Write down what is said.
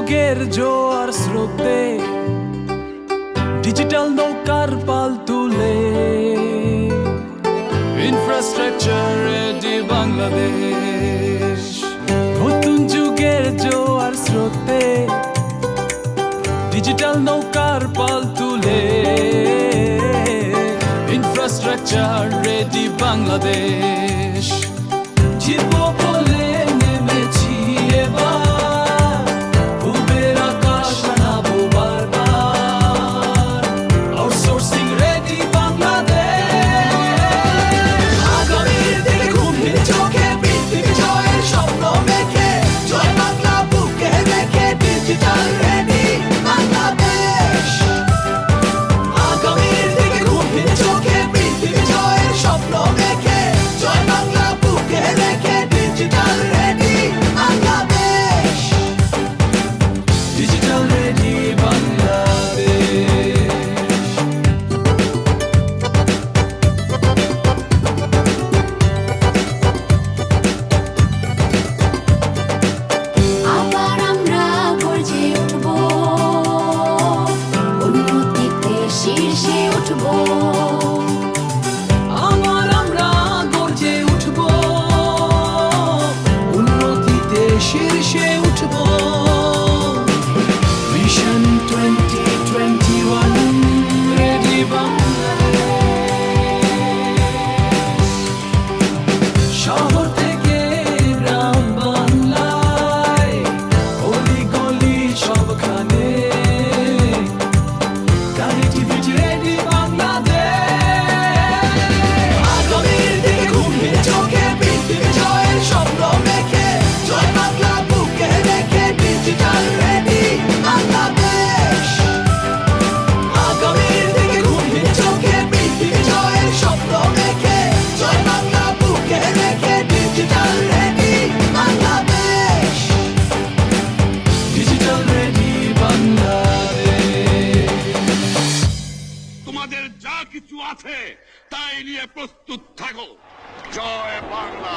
যুগের জোয়ার স্রোতে ডিজিটাল নৌকার পাল তুলে ইনফ্রাস্ট্রাকচার রেডি বাংলাদেশ। নতুন যুগের জোয়ার স্রোতে ডিজিটাল নৌকার পাল তুলে ইনফ্রাস্ট্রাকচার রেডি বাংলাদেশ। জিতবো বলে নেমেছি এবার, পূবের আকাশ আনাবো বারবার, আউটসোর্সিং রেডি বাংলাদেশ। আগামীর দিকে ঘুমিয়ে চোখে পৃথিবী জয়ের স্বপ্ন মেখে, জয় বাংলা বুকে রেখে ডিজিটাল রেডি বাংলাদেশ। আগামীর দিকে ঘুমিয়ে চোখে পৃথিবী জয়ের স্বপ্ন মেখে, জয় বাংলা বুকে রেখে digital ready Bangladesh. Digital ready Bangladesh. আবার আমরা গর্জে উঠবো, উন্নতিতে শীর্ষে উঠবো। আবার আমরা গর্জে উঠবো, উন্নতিতে শীর্ষে উঠবো। Vision 2021 ready Bangladesh. শহর থেকে গ্রাম বাংলায়, অলি গলি সবখানে কানেক্টিভিটি রেডি বাংলাদেশ। আগামীর দিকে ঘুমিয়ে চোখে পৃথিবী জয়ের স্বপ্ন মেখে, জয় বাংলা বুকে রেখে ডিজিটাল রেডি বাংলাদেশ। আগামীর দিকে ঘুমিয়ে চোখে পৃথিবী জয়ের স্বপ্ন মেখে, জয় বাংলা বুকে রেখে digital ready Bangladesh. Digital ready Bangladesh. তোমাদের যা কিছু আছে তাই নিয়ে প্রস্তুত থাকো। জয় বাংলা।